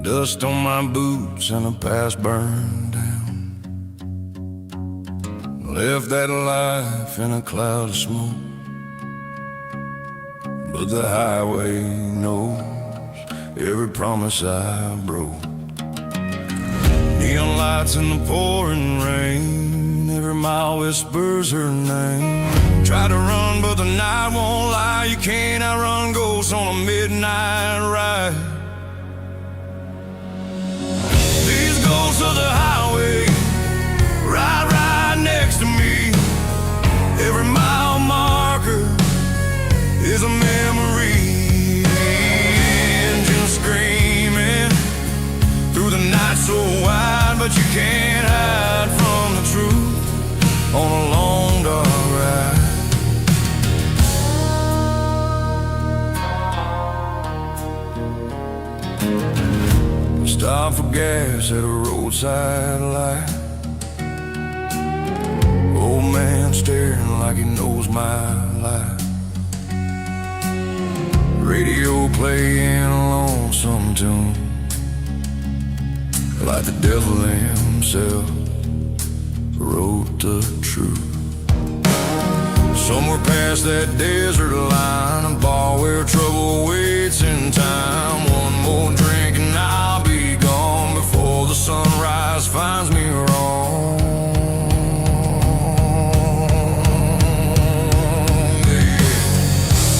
Dust on my boots and the past burned down. Left that life in a cloud of smoke, but the highway knows every promise I broke. Neon lights in the pouring rain, every mile whispers her name. Try to run but the night won't lie, you can't outrun ghosts on a midnight ride. These ghosts of the highway ride right next to me. Every mile marker is a memory. Engine screaming through the night so wide, but you can't hide from the truth on a long dark ride. Stop for gas at a roadside light. Old man staring like he knows my life. Radio playing a lonesome tune, like the devil himself wrote the truth. Somewhere past that desert line, a bar where trouble waits in time. One more drink and I'll be gone before the sunrise finds me wrong. Yeah.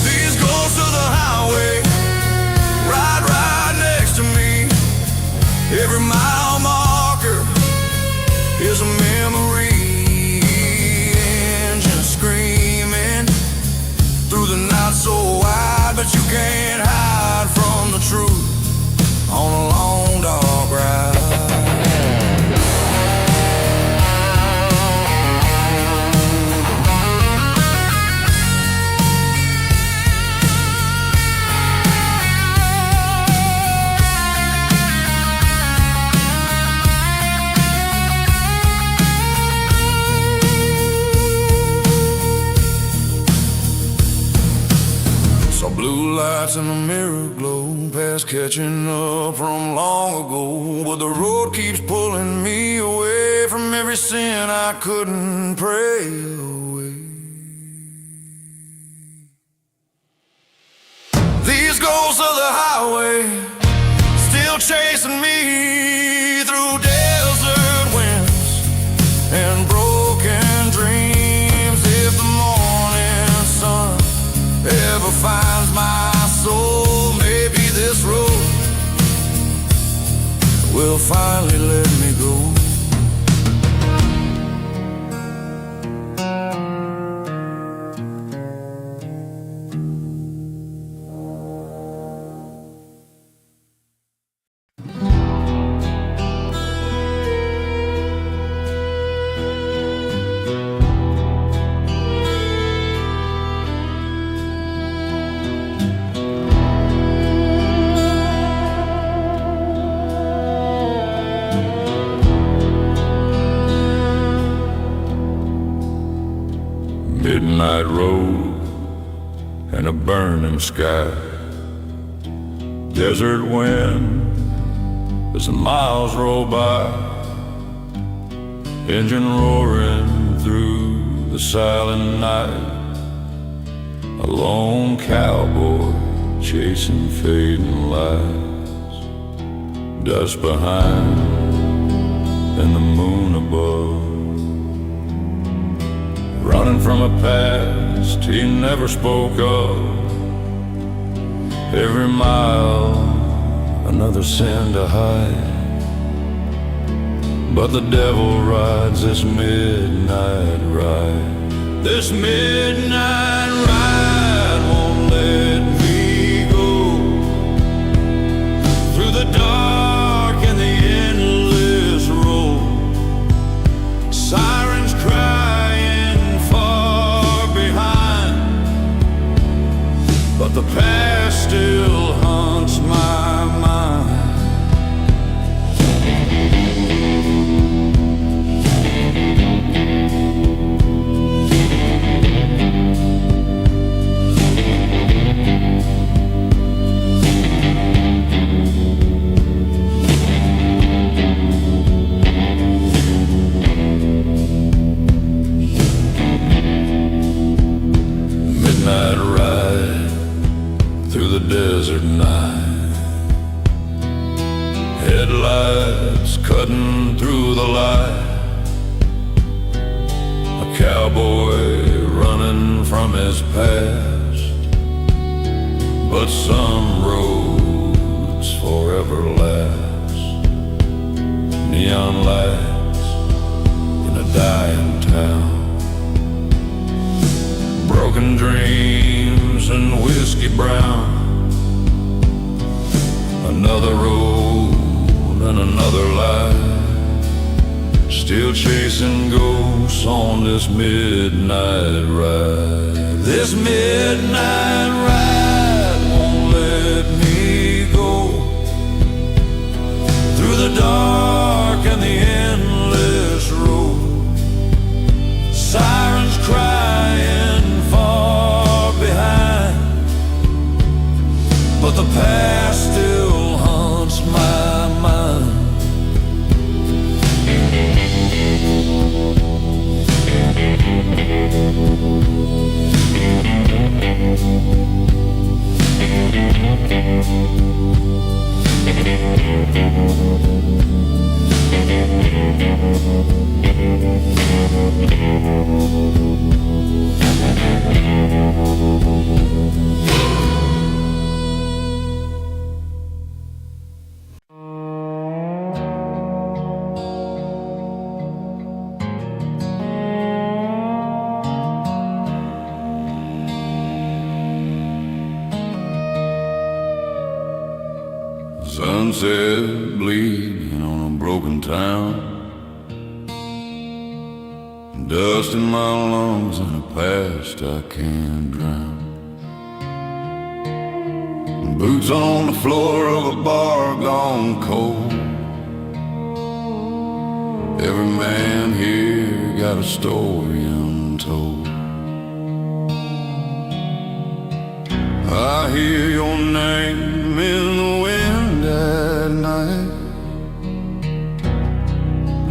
These ghosts of the highway ride right next to me. Every mile marker is a memory. Engine screaming through the night so wide, but you can't hide from the truth on a long dark ride. Blue lights in the mirror glow, past catching up from long ago. But the road keeps pulling me away from every sin I couldn't pray away. These ghosts of the highway still chasing me through desert winds and broken dreams. If the morning sun ever finds my soul, maybe this road will finally let me go. Midnight road and a burning sky, desert wind as the miles roll by, engine roaring through the silent night, a lone cowboy chasing fading lights, dust behind and the moon above. Running from a past he never spoke of. Every mile another sin to hide, but the devil rides this midnight ride. This midnight ride won't let me go through the dark and the endless road. Sirens crying far behind, but the past still haunts my mind. desert night. Headlights cutting through the light. A cowboy running from his past. But some roads forever last. Neon lights in a dying town. Broken dreams and whiskey brown. Another road and another life. Still chasing ghosts on this midnight ride. This midnight ride won't let me go through the dark and the endless road. Sirens crying far behind, but the past still haunts my mind. Sunset bleeding on a broken town. Dust in my lungs and a past I can't drown. Boots on the floor of a bar gone cold. Every man here got a story untold. I hear your name in the wind at night.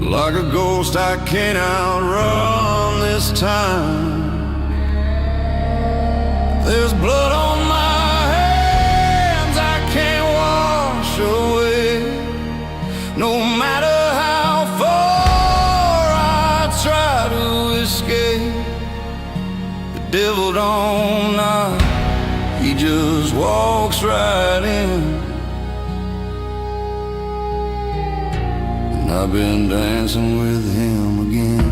Like a ghost I can't outrun this time. There's blood on my hands I can't wash away. No matter how far I try to escape, the devil don't knock, he just walks right in. And I've been dancing with him again.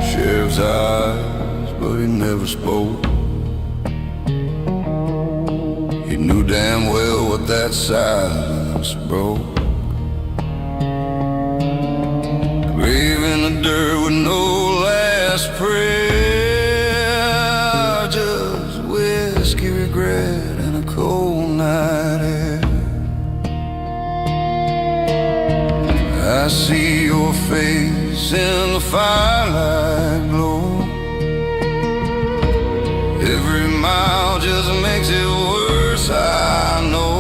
Sheriff's eyes, but he never spoke. He knew damn well what that silence broke. Grave in the dirt with no last prayer, just whiskey, regret, and a cold night air. I see your face in the firelight glow. Every mile just makes it worse, I know.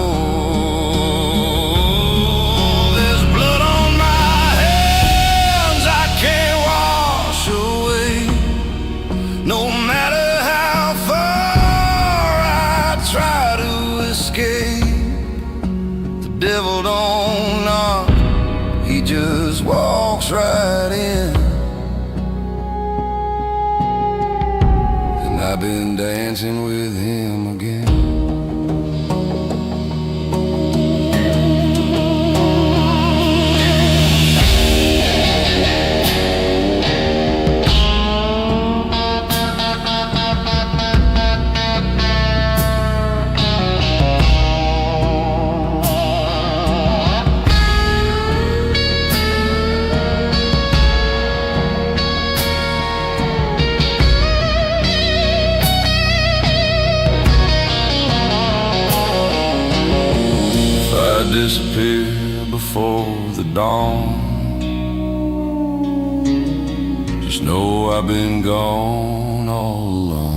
Devil don't knock, he just walks right in. And I've been dancing with him again. Disappear before the dawn. Just know I've been gone all along.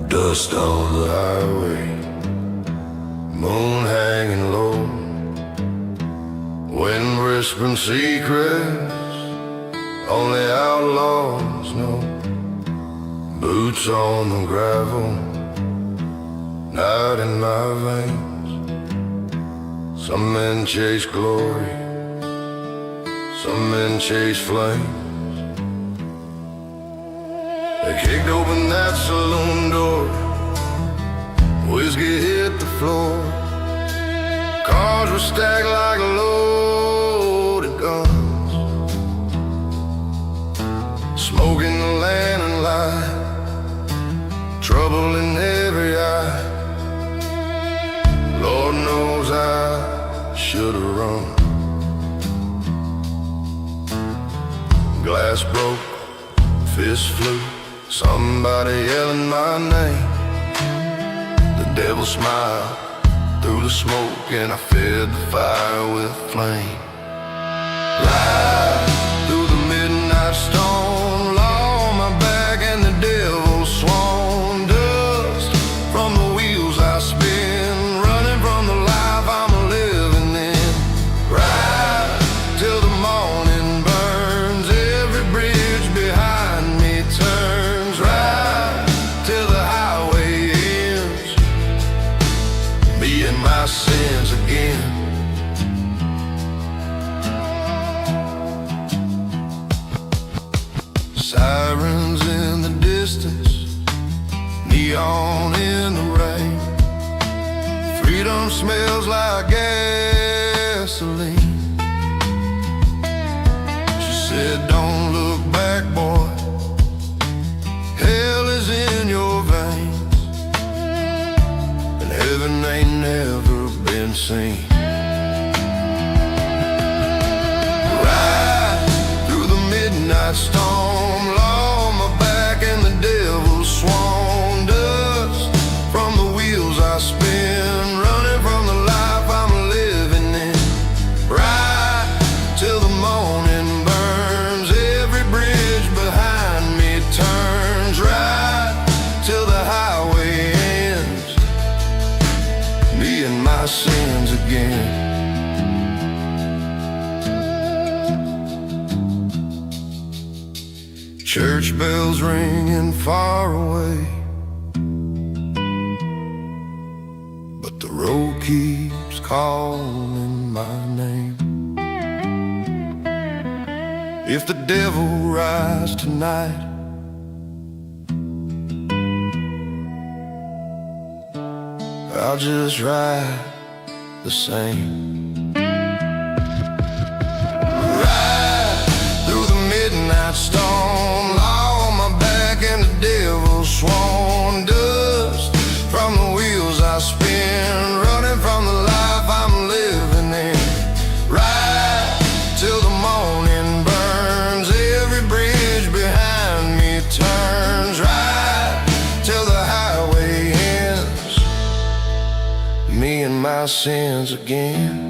Dust on the highway, moon hanging low, wind whispering secrets only outlaws know. Boots on the gravel, night in my veins. Some men chase glory, some men chase flames. They kicked open that saloon door, whiskey hit the floor. Cars were stacked like loaded guns, smoke in the lantern light, trouble in every eye. Lord knows I should've run. Glass broke, fist flew, somebody yelling my name. The devil smiled through the smoke, and I fed the fire with flame. Ride through the midnight storm, law on my back and the devil swan. Dust from the wheels I spin, running from the life I'm living in. Ride till the morning burns, every bridge behind me turns. Ride till the highway ends, me and my sins again. Sirens in the distance, neon in the rain. Freedom smells like gasoline. She said, don't look back, boy, hell is in your veins, and heaven ain't never been seen. Ride through the midnight storm, law on my back and the devil's swan. Dust from the wheels I spin, running from the life I'm living in. Ride till the morning burns, every bridge behind me turns. Ride till the highway ends, me and my sins again. Church bells ringing far away, but the road keeps calling my name. If the devil rides tonight, I'll just ride the same. Ride through the midnight storm, law on my back and the devil's swan. Dust from the wheels I spin, running from the life I'm living in. Ride till the morning burns, every bridge behind me turns. Ride till the highway ends, me and my sins again.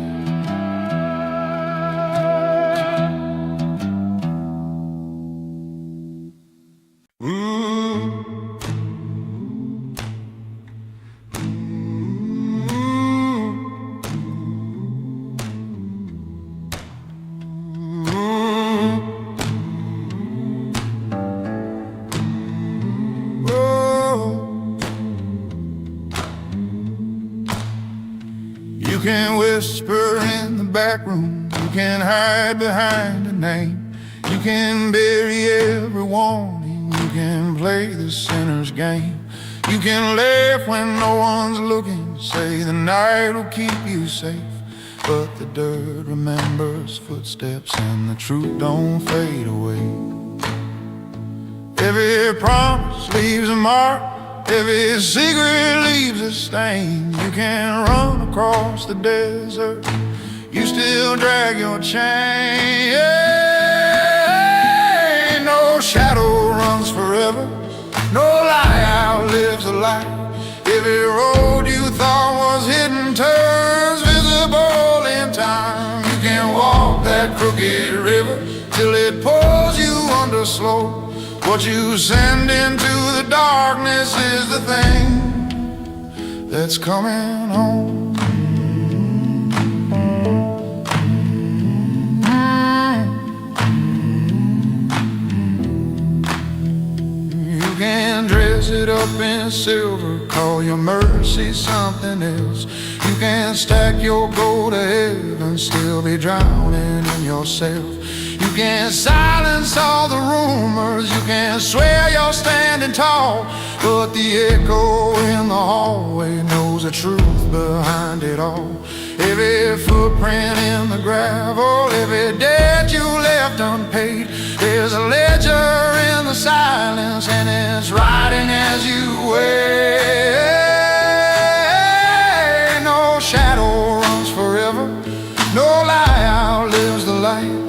You can whisper in the back room, you can hide behind a name, you can bury every warning, you can play the sinner's game. You can laugh when no one's looking, say the night will keep you safe, but the dirt remembers footsteps and the truth don't fade away. Every promise leaves a mark, every secret leaves a stain. You can run across the desert, you still drag your chain. Yeah, no shadow runs forever, no lie outlives a lie. Every road you thought was hidden turns visible in time. You can walk that crooked river till it pulls you under slow. What you send into the darkness is the thing that's coming home. You can dress it up in silver, call your mercy something else. You can stack your gold to heaven, still be drowning in yourself. You can silence all the rumors, you can swear you're standing tall, but the echo in the hallway knows the truth behind it all. Every footprint in the gravel, every debt you left unpaid, there's a ledger in the silence, and it's writing as you wait. No shadow runs forever, no lie outlives the light.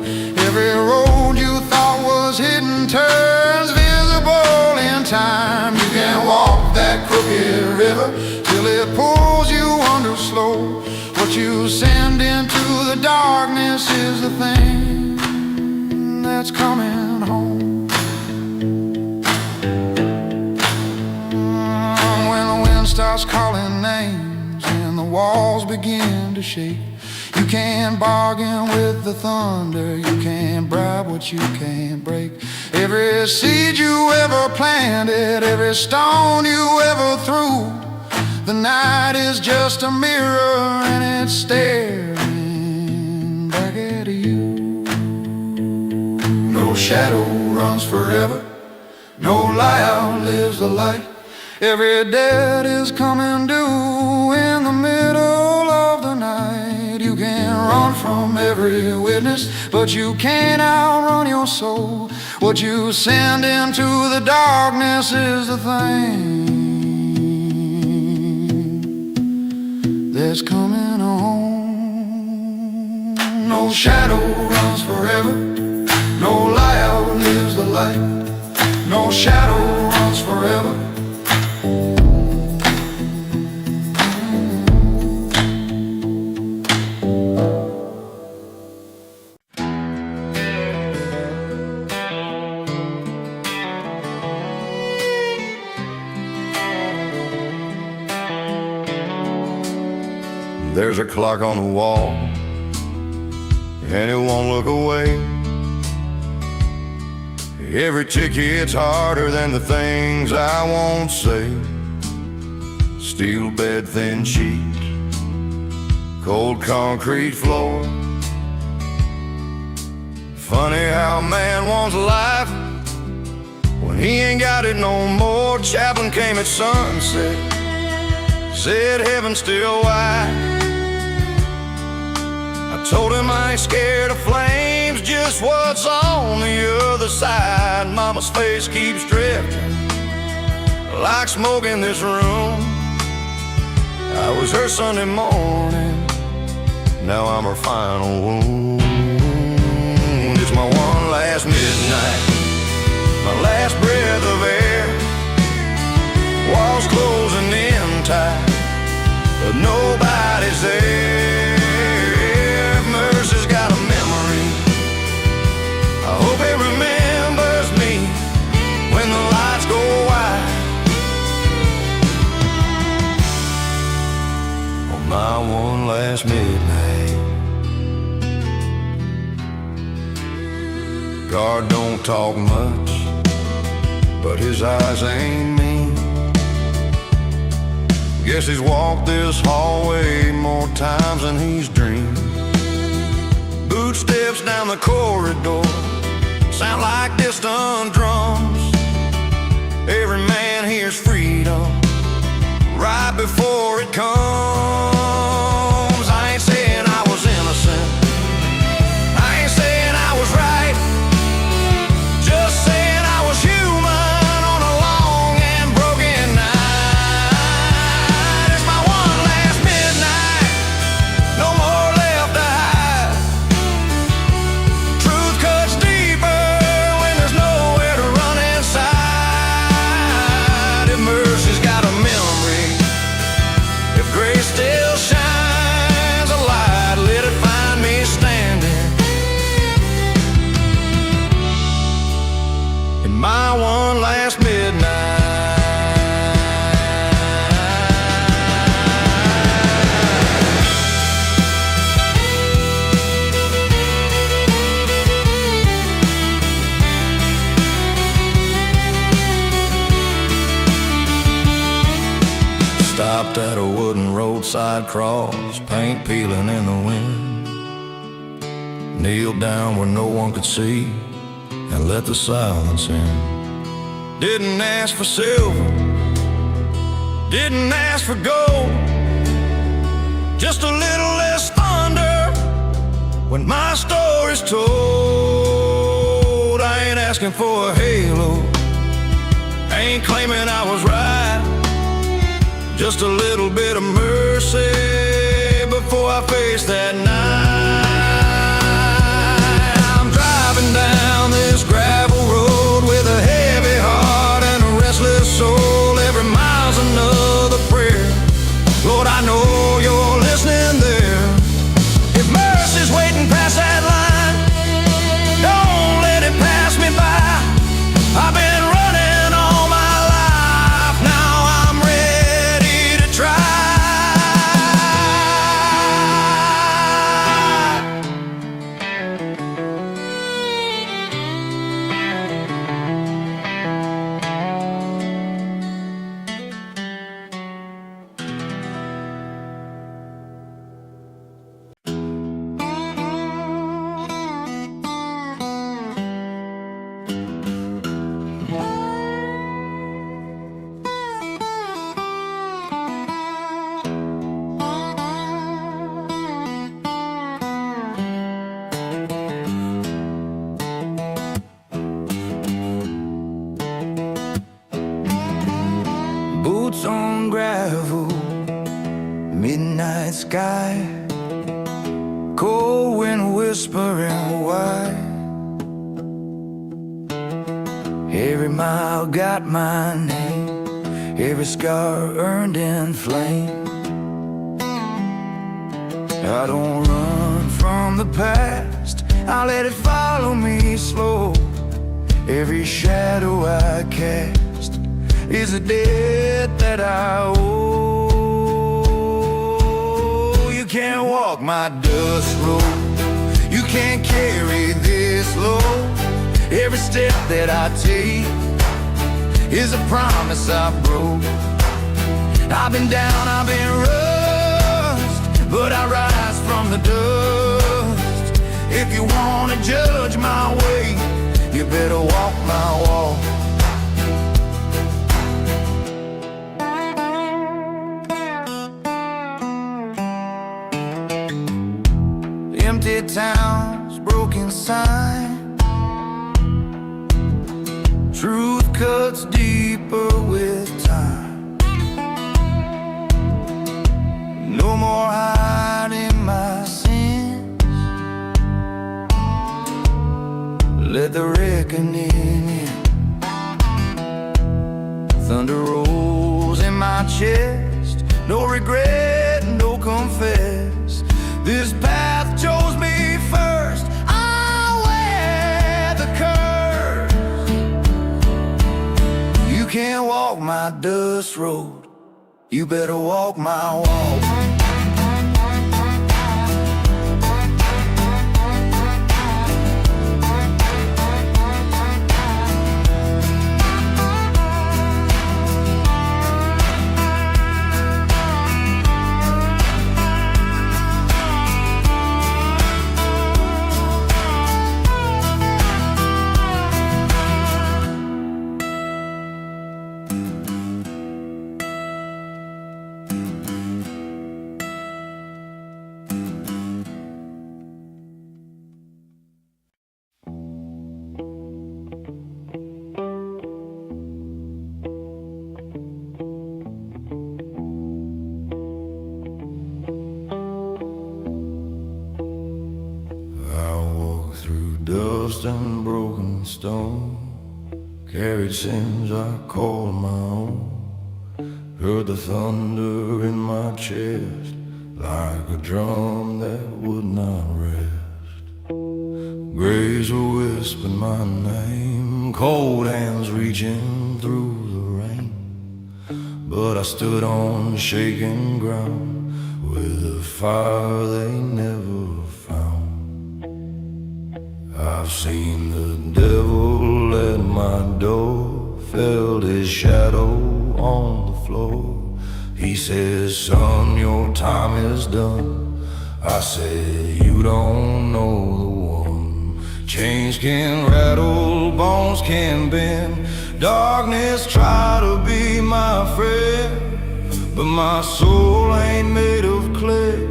Every road you thought was hidden turns visible in time. You can walk that crooked river till it pulls you under slow. What you send into the darkness is the thing that's coming home. When the wind starts calling names and the walls begin to shake, you can't bargain with the thunder, you can't bribe what you can't break. Every seed you ever planted, every stone you ever threw, the night is just a mirror and it's staring back at you. No shadow runs forever, no lie outlives the light. Every debt is coming due in the middle of the night. You can run from every witness, but you can't outrun your soul. What you send into the darkness is the thing that's coming home. No shadow runs forever, no lie outlives the light. No shadow runs forever. There's a clock on the wall, and it won't look away. Every tick hits harder than the things I won't say. Steel bed, thin sheet, cold concrete floor. Funny how a man wants life when he ain't got it no more. Chaplain came at sunset, said heaven's still wide. I told him I ain't scared of flames, just what's on the other side. Mama's face keeps drifting like smoke in this room. I was her Sunday morning, now I'm her final wound. It's my one last midnight, my last breath of air. Walls closing in tight, but nobody's there. Mercy's got a memory, I hope it remembers me when the lights go wide. On my one last midnight. God don't talk much, but his eyes ain't mean. Guess he's walked this hallway more times than he's dreamed. Footsteps down the corridor sound like distant drums. Every man hears freedom right before it comes. I ain't saying I was innocent, I ain't saying I was right, just saying I was human on a long and broken night. It's my one last midnight, no more left to hide. Truth cuts deeper when there's nowhere to run inside. If mercy's got a memory, if grace Stopped at a wooden roadside cross, paint peeling in the wind. Kneeled down where no one could see and let the silence in. Didn't ask for silver, didn't ask for gold, just a little less thunder when my story's told. I ain't asking for a halo, ain't claiming I was right, just a little bit of mercy before I face that night. I'm driving down this gravel road with a heavy heart and a restless soul. Every mile's another prayer. Lord, I know you're listening there. If mercy's waiting past that line, don't let it pass me by. I've been running all my life, now I'm ready to try. Boots on gravel, midnight sky, cold wind whispering why. Every mile got my name, every scar earned in flame. I don't run from the past, I let it follow me slow. Every shadow I cast is a debt that I owe. You can't walk my dust road, you can't carry this load. Every step that I take is a promise I broke. I've been down, I've been rust, but I rise from the dust. If you wanna judge my way, you better walk my walk. Empty towns, broken sign, truth cuts deeper with time. No more hiding my sins, let the reckoning in. Thunder rolls in my chest, no regret, no confess. This path chose me first, I wear the curse. You can't walk my dust road, you better walk my walk. Dust and broken stone, carried sins I called my own. Heard the thunder in my chest, like a drum that would not rest. Graves were whispering my name, cold hands reaching through the rain. But I stood on shaking ground, with a fire they never found. I've seen the devil at my door, felt his shadow on the floor. He says, son, your time is done. I said, you don't know the one. Chains can rattle, bones can bend. Darkness try to be my friend, but my soul ain't made of clay.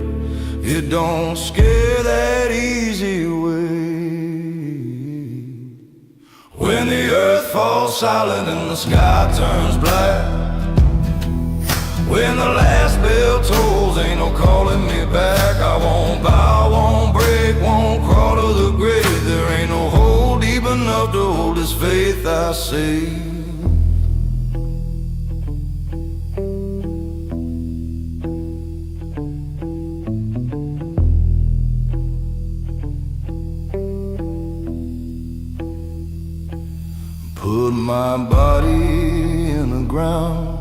It don't scare that easy way. When the earth falls silent and the sky turns black, when the last bell tolls, ain't no calling me back. I won't bow, won't break, won't crawl to the grave. There ain't no hole deep enough to hold this faith I say. Put my body in the ground,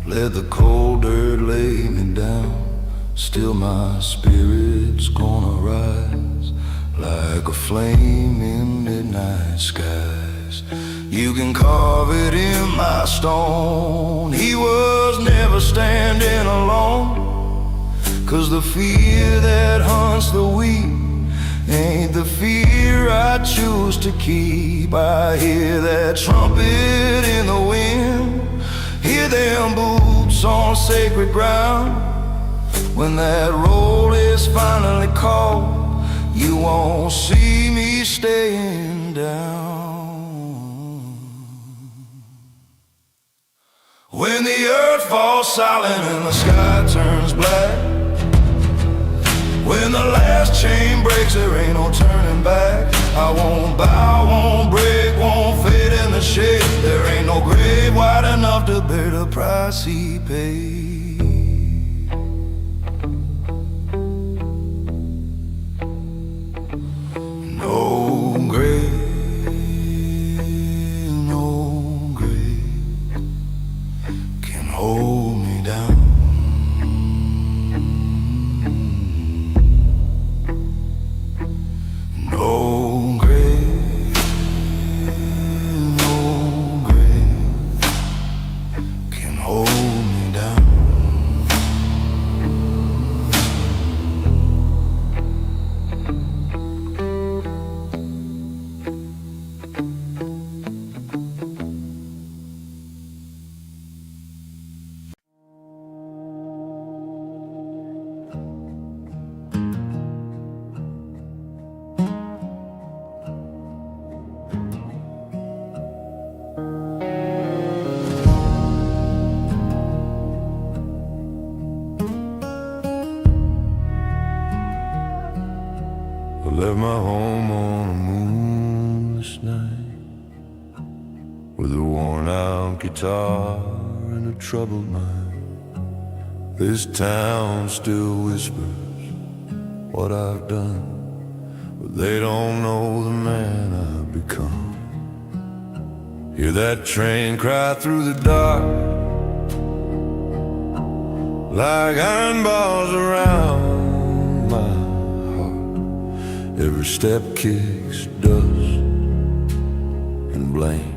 let the cold dirt lay me down. Still my spirit's gonna rise like a flame in midnight skies. You can carve it in my stone. He was never standing alone, 'cause the fear that hunts the weak ain't the fear I choose to keep. I hear that trumpet in the wind, hear them boots on sacred ground. When that roll is finally called, you won't see me staying down. When the earth falls silent and the sky turns black, when the last chain breaks, there ain't no turning back. I won't bow, won't break, won't fade in the shade. There ain't no grave wide enough to bear the price he paid. No grave, no grave can hold me down. No grave, no grave can hold me down. I left my home on a moonless night, with a worn out guitar and a troubled mind. This town still whispers what I've done, but they don't know the man I've become. Hear that train cry through the dark, like iron bars around my heart. Every step kicks dust and blame,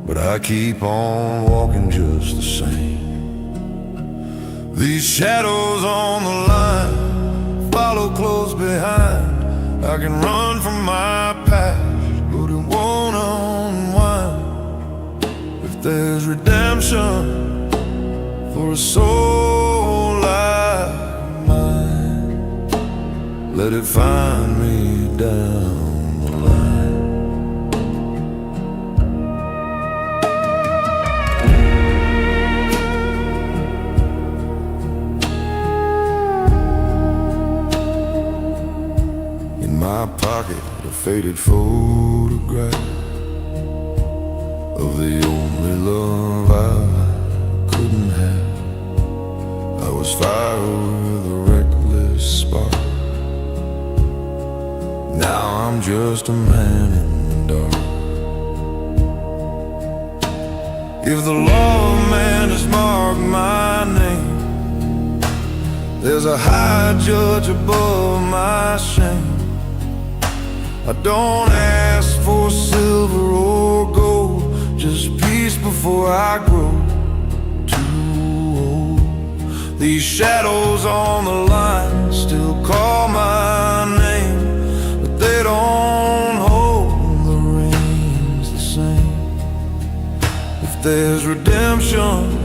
but I keep on walking just the same. These shadows on the line follow close behind. I can run from my past, but it won't unwind. If there's redemption for a soul like mine, let it find me down the line. In my pocket, a faded photograph of the only love I couldn't have. I was fire with a reckless spark. Now I'm just a man in the dark. If the law of man has marked my name, there's a high judge above my shame. I don't ask for silver or gold, just peace before I grow too old. These shadows on the line still call my name, but they don't hold the reins the same. If there's redemption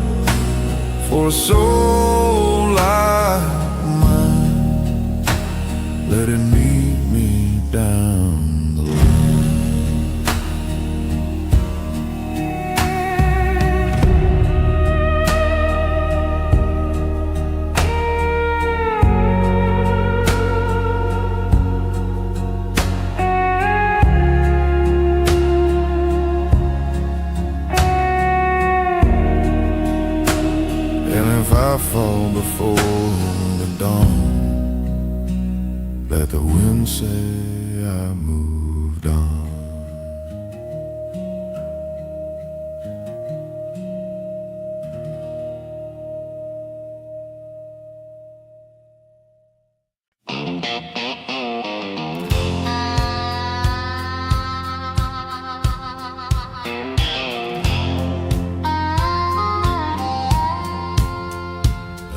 for a soul like mine, let it meet me down the line. If I fall before the dawn, let the wind say I moved on.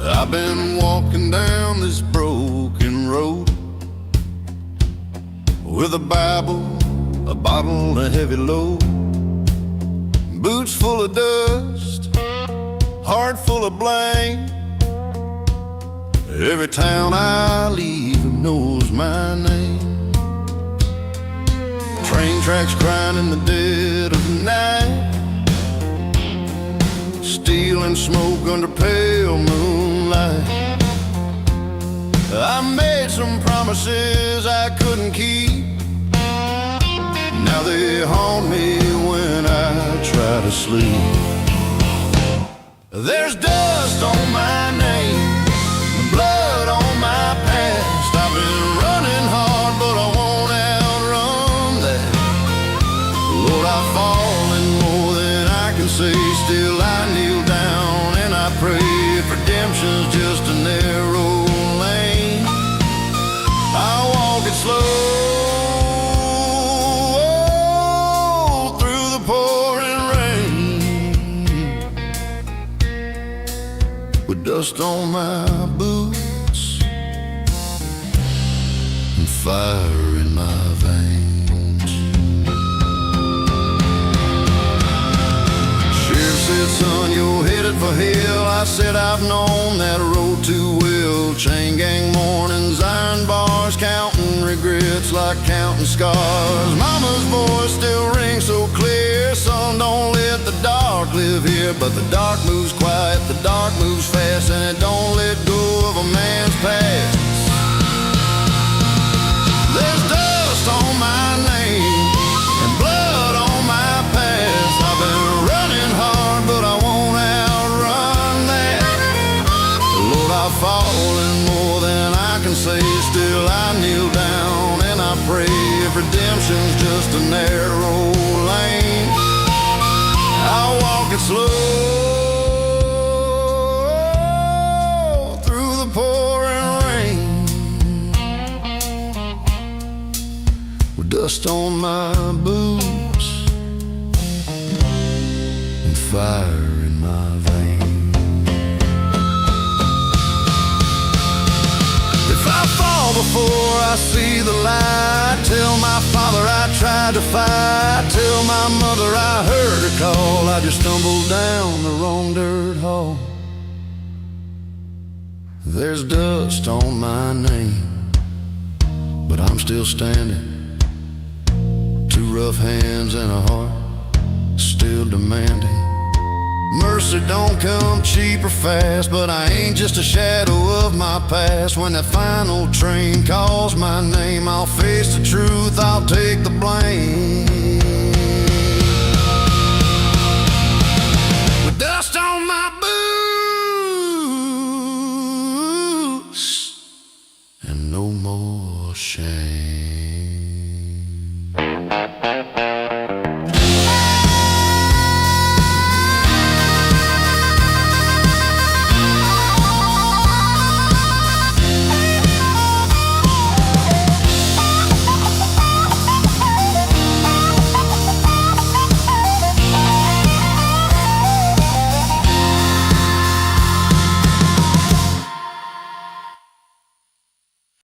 I've been walking down this broken road with a Bible, a bottle, a heavy load, boots full of dust, heart full of blame. Every town I leave knows my name. Train tracks crying in the dead of the night, steel and smoke under pale moonlight. I made some promises I couldn't keep. Now they haunt me when I try to sleep. There's dust on my name, blood on my past. I've been running hard, but I won't outrun that. Lord, I've fallen more than I can say. Still I kneel down and I pray. If redemption's just a narrow lane, I'll walk it slow through the pouring rain, with dust on my boots and fire in my veins. Sheriff said, son, you're headed for hell. I said, I've known that road too well. Chain gang mornings, iron bars, counting regrets like counting scars. Mama's voice still rings so clear, son, don't let the dark live here. But the dark moves quiet, the dark moves fast, and it don't let go of a man's past. There's dust on my name and blood on my past. I've been running hard, but I won't outrun that. Lord, I've fallen more than I can say. Still I kneel down and I pray. If redemption's just a narrow lane, I'll walk it slow through the pouring rain, with dust on my boots and fire in my veins. If I fall before I see the light, tell my father I tried to fight. Tell my mother I heard her call. I just stumbled down the wrong dirt hall. There's dust on my name, but I'm still standing. Two rough hands and a heart still demanding. Mercy don't come cheap or fast, but I ain't just a shadow of my past. When that final train calls my name, I'll face the truth, I'll take the blame.